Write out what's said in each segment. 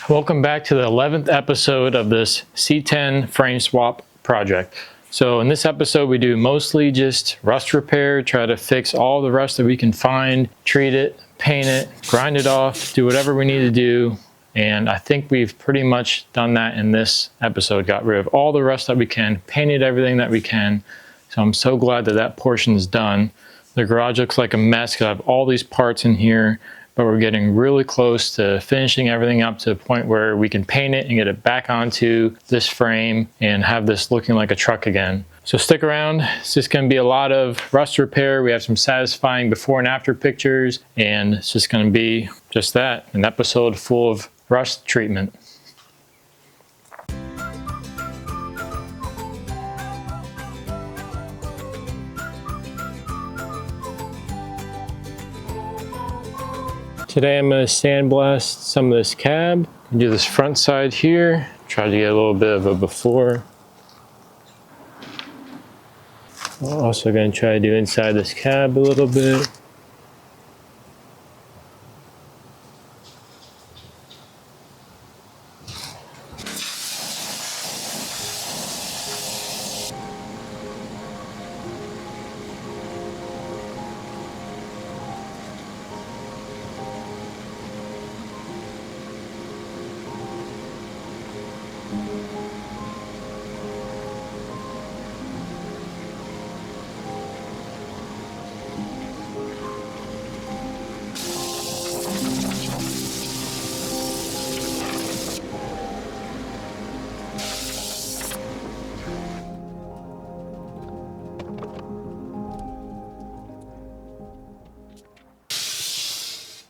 Welcome back to the 11th episode of this C10 frame swap project. So in this episode we do mostly just rust repair, try to fix all the rust that we can find, treat it, paint it, grind it off, do whatever we need to do. And I think we've pretty much done that in this episode. Got rid of all the rust that we can, painted everything that we can. So I'm so glad that that portion is done. The garage looks like a mess because I have all these parts in here, but we're getting really close to finishing everything up to the point where we can paint it and get it back onto this frame and have this looking like a truck again. So stick around. It's just going to be a lot of rust repair. We have some satisfying before and after pictures, and it's just going to be just that, an episode full of rust treatment. Today I'm going to sandblast some of this cab. Do this front side here. Try to get a little bit of a before. I'm also going to try to do inside this cab a little bit.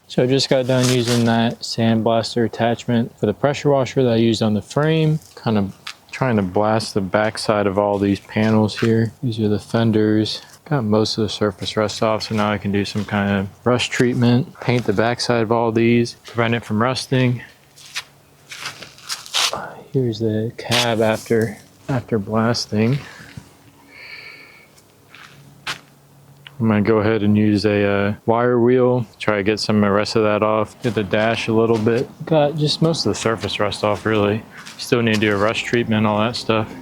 So I just got done using that sandblaster attachment for the pressure washer that I used on the frame. Kind of trying to blast the back side of all these panels here. These are the fenders. Got most of the surface rust off, so now I can do some kind of rust treatment. Paint the back side of all these, prevent it from rusting. Here's the cab after blasting. I'm going to go ahead and use a wire wheel, try to get some of the rest of that off. Get the dash a little bit. Got just most of the surface rust off really. Still need to do a rust treatment, all that stuff.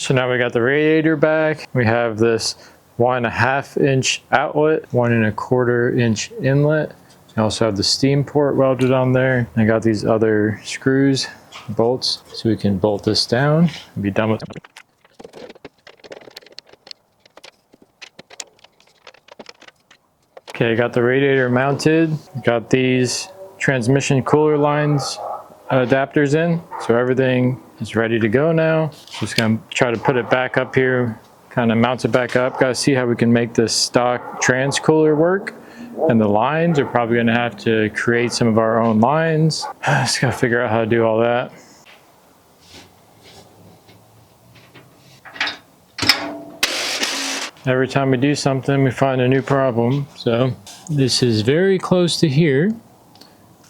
So now we got the radiator back. We have this 1.5 inch outlet, 1.25 inch inlet. I also have the steam port welded on there. I got these other screws, bolts, so we can bolt this down and be done with it. Okay, I got the radiator mounted. Got these transmission cooler lines adapters in, so everything is ready to go now. Just gonna try to put it back up here, kind of mount it back up. Gotta see how we can make this stock trans cooler work. And the lines are probably gonna have to create some of our own lines. Just gotta figure out how to do all that. Every time we do something, we find a new problem. So this is very close to here.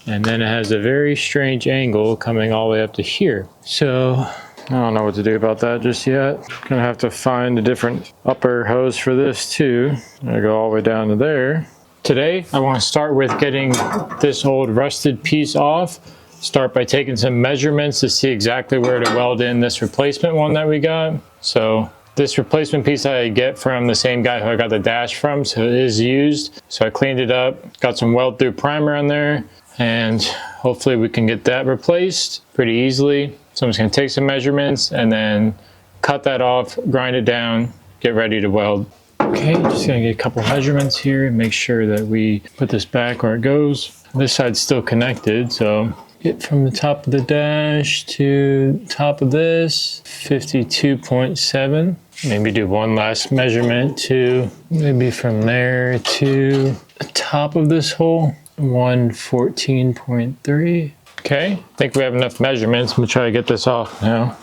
And then it has a very strange angle coming all the way up to here. So I don't know what to do about that just yet. Gonna have to find a different upper hose for this too. I go all the way down to there. Today, I want to start with getting this old rusted piece off. Start by taking some measurements to see exactly where to weld in this replacement one that we got. So this replacement piece I get from the same guy who I got the dash from, so it is used. So I cleaned it up, got some weld through primer on there, and hopefully we can get that replaced pretty easily. So I'm just gonna take some measurements and then cut that off, grind it down, get ready to weld. Okay, just gonna get a couple measurements here and make sure that we put this back where it goes. This side's still connected, so get from the top of the dash to top of this, 52.7. Maybe do one last measurement to maybe from there to the top of this hole, 114.3. Okay, I think we have enough measurements. I'm gonna try to get this off now.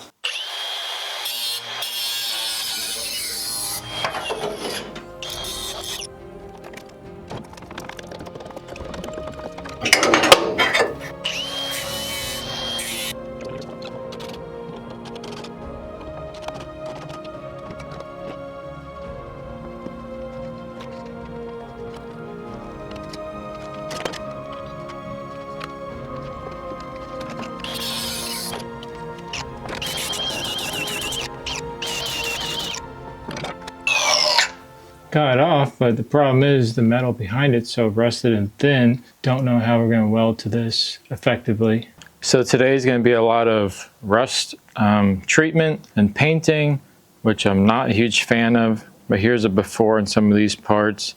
got it off, but the problem is the metal behind it's so rusted and thin. Don't know how we're going to weld to this effectively. So today is going to be a lot of rust treatment and painting, which I'm not a huge fan of, but here's a before in some of these parts.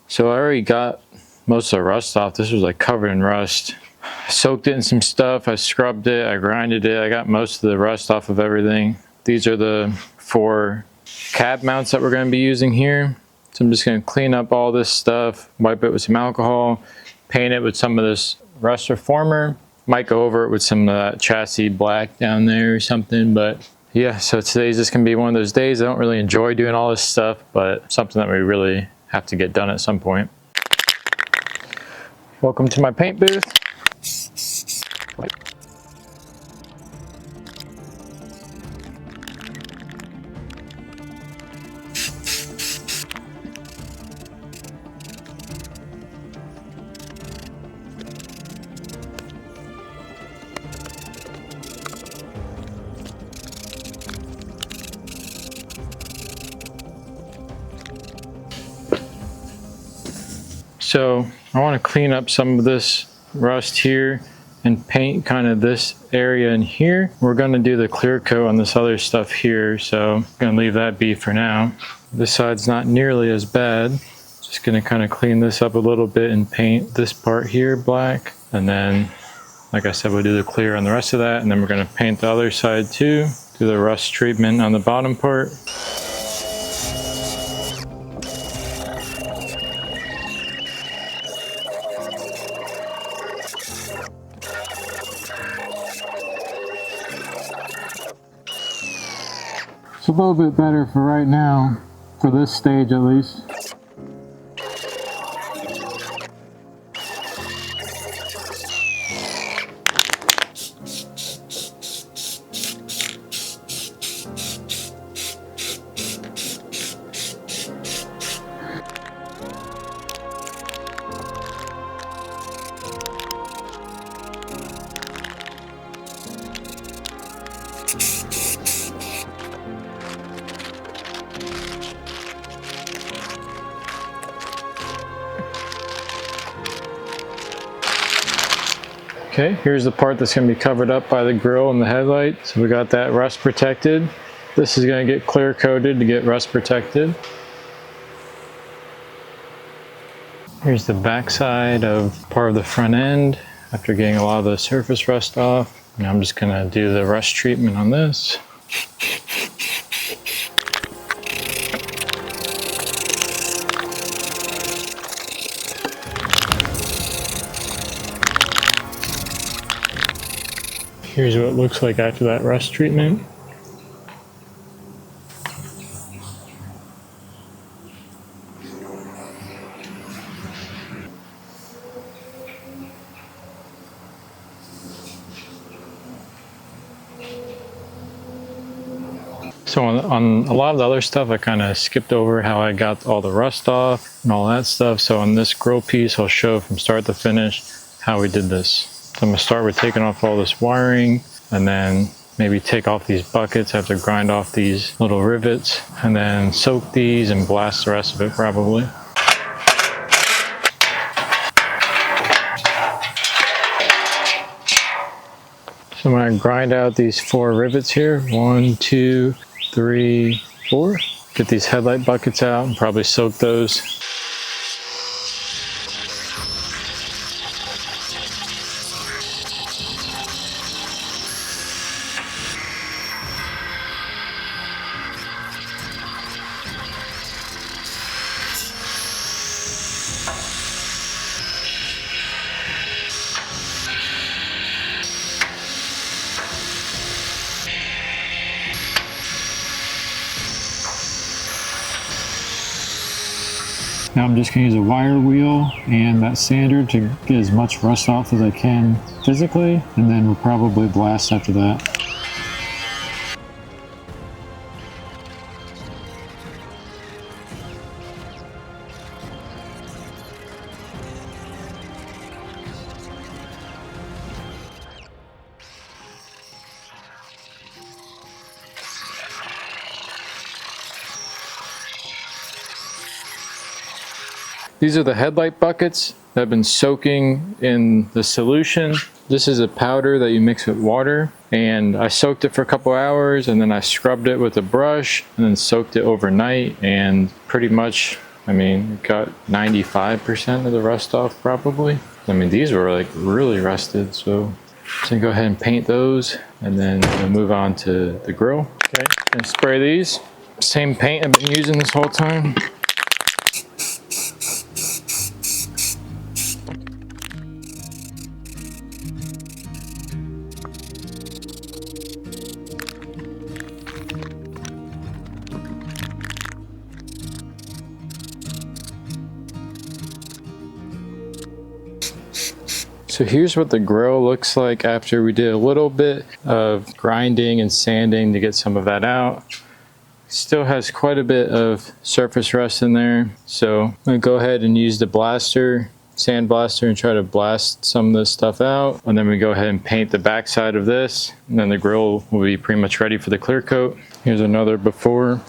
So I already got most of the rust off. This was like covered in rust. I soaked it in some stuff, I scrubbed it, I grinded it, I got most of the rust off of everything. These are the 4 cab mounts that we're going to be using here. So I'm just going to clean up all this stuff, wipe it with some alcohol, paint it with some of this rust reformer. Might go over it with some chassis black down there or something, but yeah, so today's just going to be one of those days. I don't really enjoy doing all this stuff, but something that we really have to get done at some point. Welcome to my paint booth. So I want to clean up some of this rust here and paint kind of this area in here. We're going to do the clear coat on this other stuff here, so I'm going to leave that be for now. This side's not nearly as bad. Just going to kind of clean this up a little bit and paint this part here black, and then like I said, we'll do the clear on the rest of that, and then we're going to paint the other side too, do the rust treatment on the bottom part. It's a little bit better for right now, for this stage at least. Okay, here's the part that's going to be covered up by the grille and the headlight. So we got that rust protected. This is going to get clear coated to get rust protected. Here's the back side of part of the front end after getting a lot of the surface rust off. Now I'm just going to do the rust treatment on this. Here's what it looks like after that rust treatment. So on a lot of the other stuff, I kind of skipped over how I got all the rust off and all that stuff. So on this grill piece, I'll show from start to finish how we did this. So I'm going to start with taking off all this wiring, and then maybe take off these buckets. I have to grind off these little rivets, and then soak these and blast the rest of it probably. So I'm going to grind out these 4 rivets here. 1, 2, 3, 4. Get these headlight buckets out and probably soak those. Now I'm just going to use a wire wheel and that sander to get as much rust off as I can physically, and then we'll probably blast after that. These are the headlight buckets that have been soaking in the solution. This is a powder that you mix with water, and I soaked it for a couple hours and then I scrubbed it with a brush and then soaked it overnight, and pretty much, I mean, it got 95% of the rust off probably. I mean, these were like really rusted, so I'm gonna go ahead and paint those and then we'll move on to the grill. Okay, and spray these. Same paint I've been using this whole time. So here's what the grill looks like after we did a little bit of grinding and sanding to get some of that out. Still has quite a bit of surface rust in there. So I'm gonna go ahead and use the blaster, sand blaster, and try to blast some of this stuff out. And then we go ahead and paint the back side of this. And then the grill will be pretty much ready for the clear coat. Here's another before.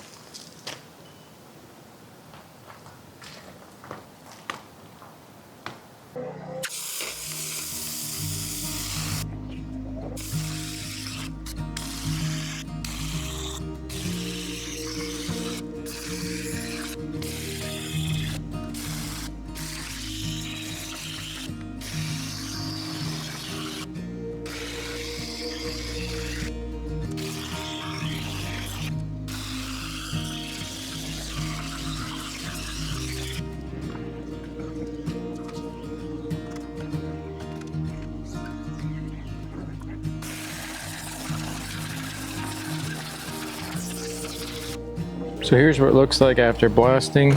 So here's what it looks like after blasting.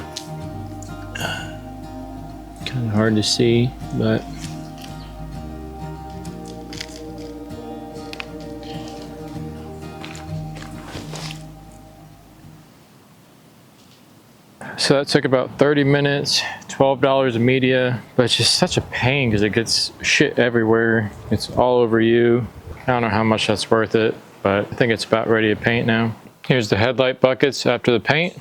Kind of hard to see, but so that took about 30 minutes, $12 of media, but it's just such a pain because it gets shit everywhere. It's all over you. I don't know how much that's worth it, but I think it's about ready to paint now. Here's the headlight buckets after the paint.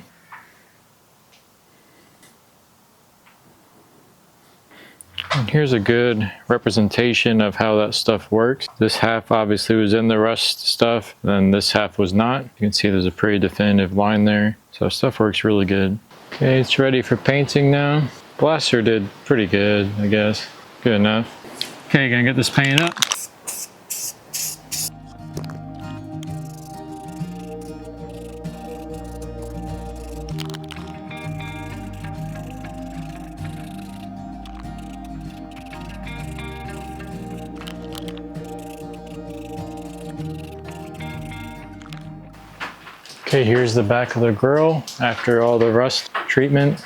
And here's a good representation of how that stuff works. This half obviously was in the rust stuff, and this half was not. You can see there's a pretty definitive line there. So stuff works really good. Okay, it's ready for painting now. Blaster did pretty good, I guess. Good enough. Okay, gonna get this painted up. Okay, here's the back of the grill after all the rust treatment.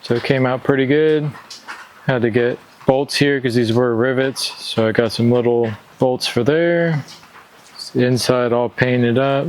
So it came out pretty good. Had to get bolts here because these were rivets. So I got some little bolts for there. The inside all painted up.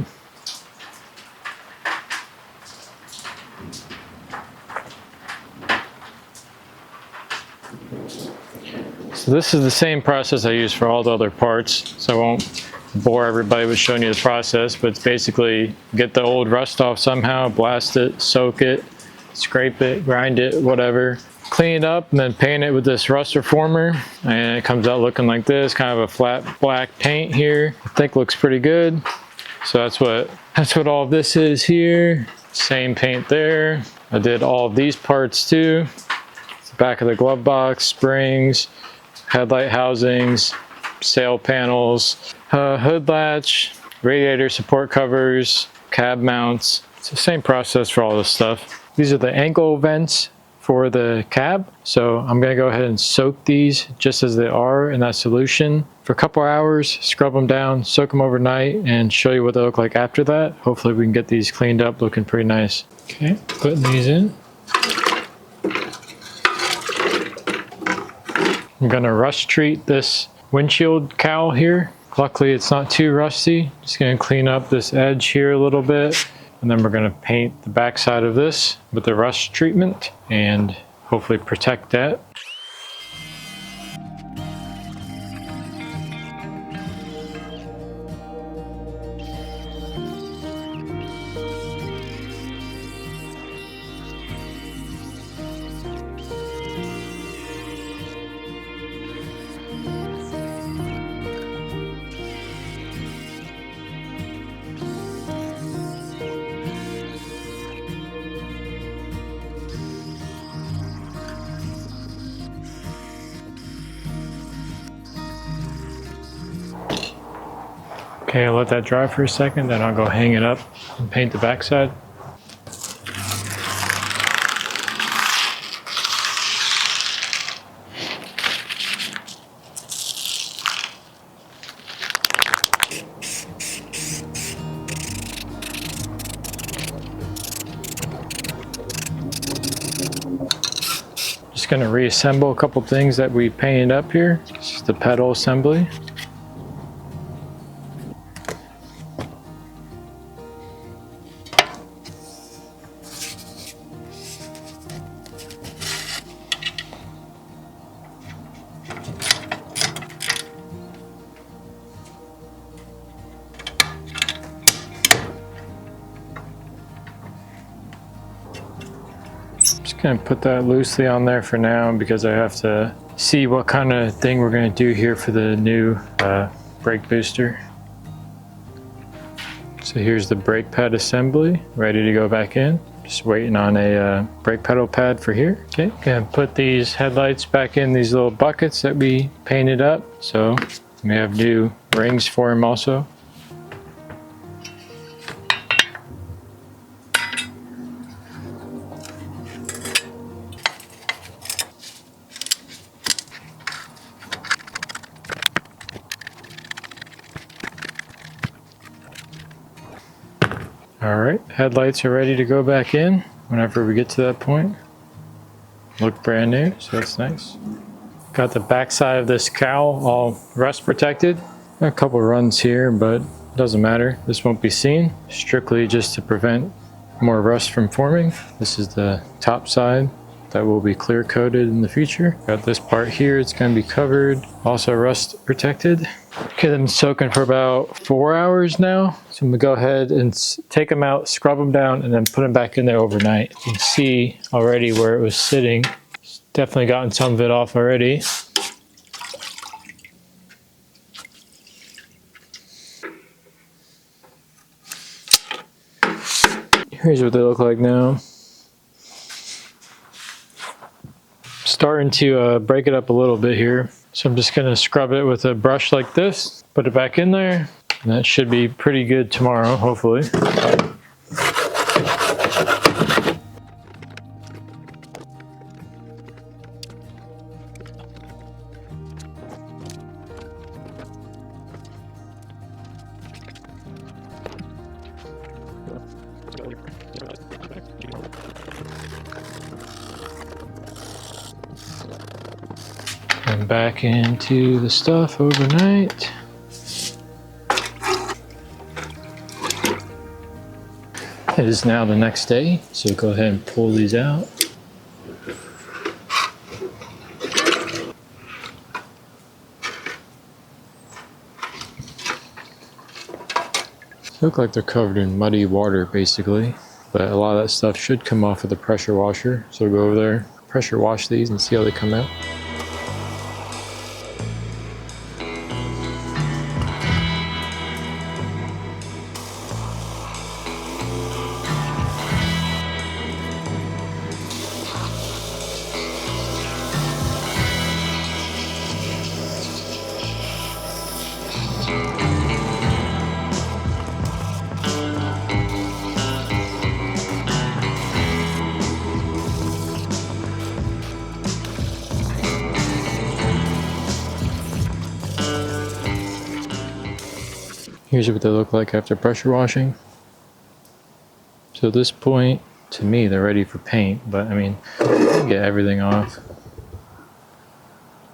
So this is the same process I use for all the other parts. So I won't bore everybody with showing you the process, but it's basically get the old rust off somehow, blast it, soak it, scrape it, grind it, whatever, clean it up, and then paint it with this rust reformer, and it comes out looking like this, kind of a flat black paint here. I think looks pretty good. So that's what all of this is here. Same paint there. I did all of these parts too. It's the back of the glove box, springs, headlight housings, sail panels, hood latch, radiator support covers, cab mounts. It's the same process for all this stuff. These are the ankle vents for the cab. So I'm gonna go ahead and soak these just as they are in that solution for a couple hours, scrub them down, soak them overnight, and show you what they look like after that. Hopefully we can get these cleaned up looking pretty nice. Okay, putting these in. I'm gonna rust treat this windshield cowl here. Luckily it's not too rusty. Just gonna clean up this edge here a little bit, and then we're gonna paint the back side of this with the rust treatment and hopefully protect that. Okay, I'll let that dry for a second, then I'll go hang it up and paint the backside. Just gonna reassemble a couple things that we painted up here. This is the pedal assembly. Just gonna put that loosely on there for now because I have to see what kind of thing we're gonna do here for the new brake booster. So here's the brake pad assembly, ready to go back in. Just waiting on a brake pedal pad for here. Okay, gonna put these headlights back in these little buckets that we painted up. So we have new rings for them also. All right, headlights are ready to go back in whenever we get to that point. Look brand new, so that's nice. Got the back side of this cowl all rust protected. A couple runs here, but doesn't matter. This won't be seen, strictly just to prevent more rust from forming. This is the top side that will be clear coated in the future. Got this part here, it's gonna be covered, also rust protected. Okay, they've been soaking for about 4 hours now. So I'm gonna go ahead and take them out, scrub them down, and then put them back in there overnight. You can see already where it was sitting. It's definitely gotten some of it off already. Here's what they look like now. Starting to break it up a little bit here. So I'm just gonna scrub it with a brush like this, put it back in there, and that should be pretty good tomorrow, hopefully. And back into the stuff overnight. It is now the next day, so go ahead and pull these out. They look like they're covered in muddy water basically, but a lot of that stuff should come off with the pressure washer. So we'll go over there, pressure wash these and see how they come out. Here's what they look like after pressure washing. So at this point, to me, they're ready for paint, but I mean, you can get everything off.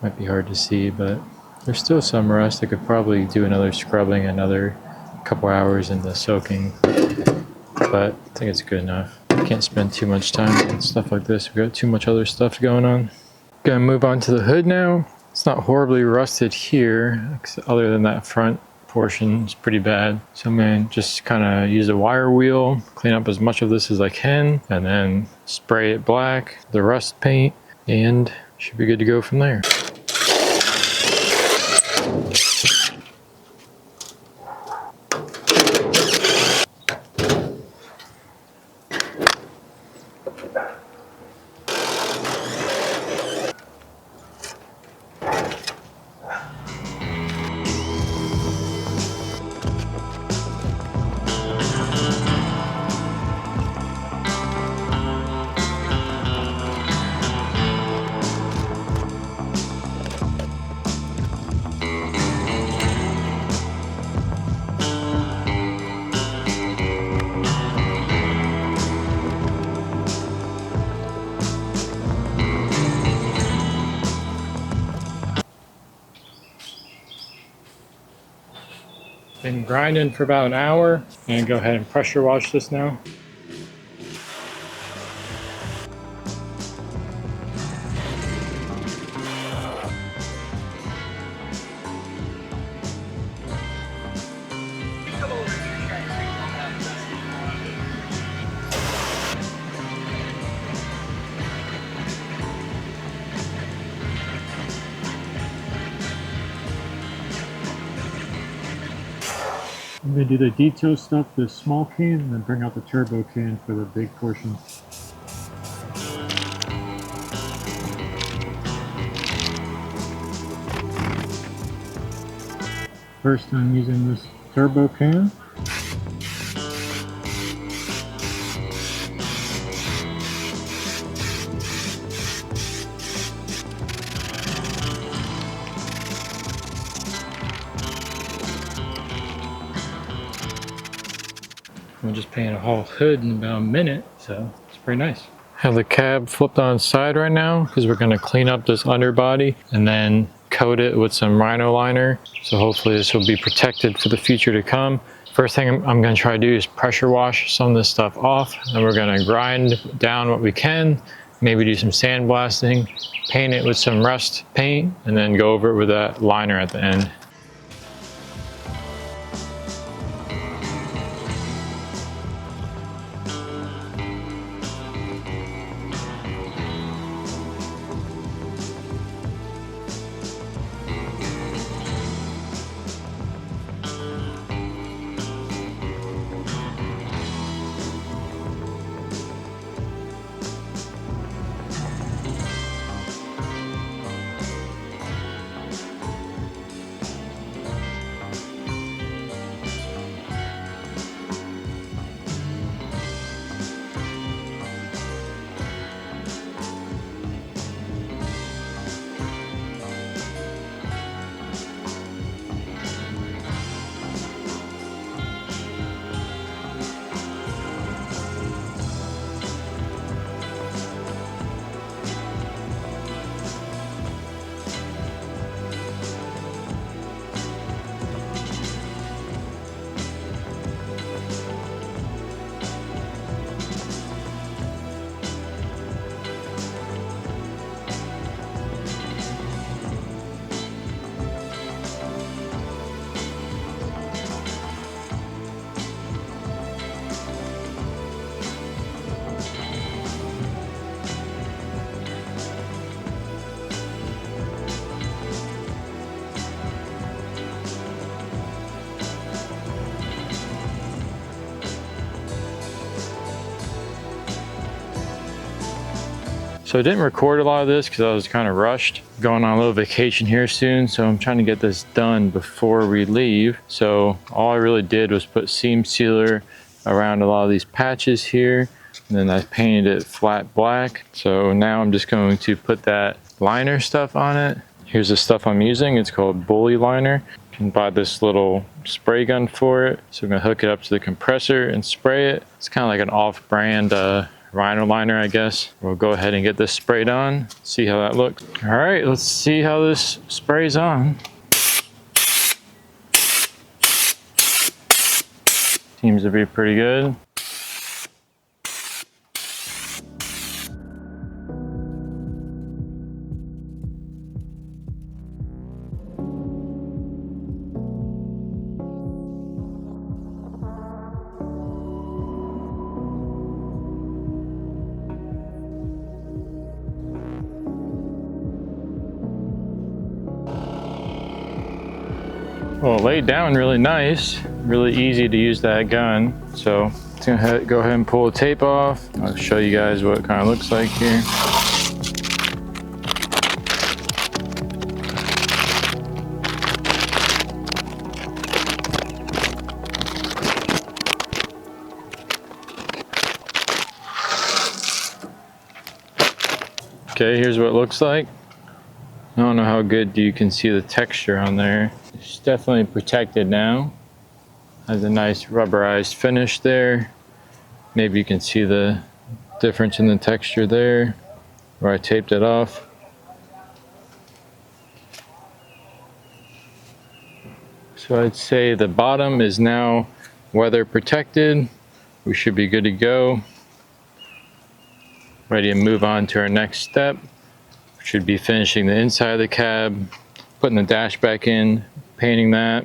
Might be hard to see, but there's still some rust. I could probably do another scrubbing, another couple hours in the soaking, but I think it's good enough. Can't spend too much time on stuff like this. We've got too much other stuff going on. Gonna move on to the hood now. It's not horribly rusted here, other than that front portion is pretty bad. So I'm going to just kind of use a wire wheel, clean up as much of this as I can, and then spray it black, the rust paint, and should be good to go from there. been grinding for about an hour. I'm gonna go ahead and pressure wash this now. I'm going to do the detail stuff, the small can, and then bring out the turbo can for the big portion. First I'm using this turbo can. We'll just paint a whole hood in about a minute, so it's pretty nice. Have the cab flipped on its side right now because we're going to clean up this underbody and then coat it with some rhino liner. So hopefully this will be protected for the future to come. First thing I'm going to try to do is pressure wash some of this stuff off. Then we're going to grind down what we can, maybe do some sandblasting, paint it with some rust paint, and then go over it with that liner at the end. So I didn't record a lot of this because I was kind of rushed. Going on a little vacation here soon, so I'm trying to get this done before we leave. So all I really did was put seam sealer around a lot of these patches here, and then I painted it flat black. So now I'm just going to put that liner stuff on it. Here's the stuff I'm using. It's called Bully Liner. You can buy this little spray gun for it. So I'm gonna hook it up to the compressor and spray it. It's kind of like an off-brand rhino liner, I guess. We'll go ahead and get this sprayed on, see how that looks. All right, let's see how this sprays on. Seems to be pretty good. Well, it laid down really nice, really easy to use that gun. So I'm gonna go ahead and pull the tape off. I'll show you guys what it kind of looks like here. Okay, here's what it looks like. I don't know how good you can see the texture on there. It's definitely protected now. Has a nice rubberized finish there. Maybe you can see the difference in the texture there where I taped it off. So So I'd say the bottom is now weather protected. We should be good to go. Ready to move on to our next step. We should be finishing the inside of the cab, putting the dash back in, painting that.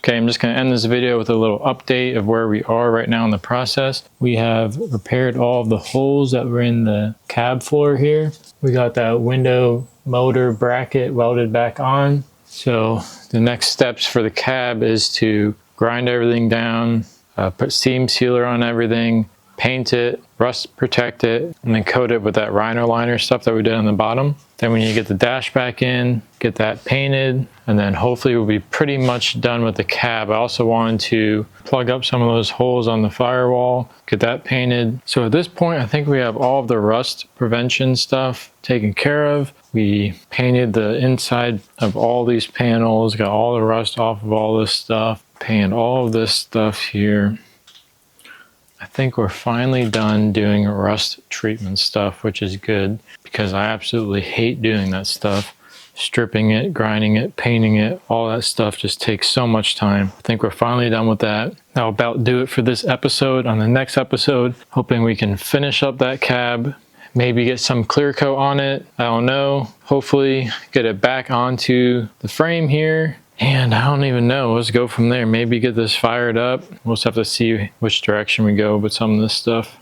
Okay, I'm just going to end this video with a little update of where we are right now in the process. We have repaired all of the holes that were in the cab floor here. We got that window motor bracket welded back on. So the next steps for the cab is to grind everything down, put seam sealer on everything, paint it, rust protect it, and then coat it with that rhino liner stuff that we did on the bottom. Then we need to get the dash back in, get that painted, and then hopefully we'll be pretty much done with the cab. I also wanted to plug up some of those holes on the firewall, get that painted. So at this point, I think we have all of the rust prevention stuff taken care of. We painted the inside of all these panels, got all the rust off of all this stuff, painted all of this stuff here. I think we're finally done doing rust treatment stuff, which is good because I absolutely hate doing that stuff. Stripping it, grinding it, painting it, all that stuff just takes so much time. I think we're finally done with that. That'll about do it for this episode. On the next episode, hoping we can finish up that cab, maybe get some clear coat on it. I don't know. Hopefully get it back onto the frame here. And I don't even know. Let's go from there. Maybe get this fired up. We'll just have to see which direction we go with some of this stuff.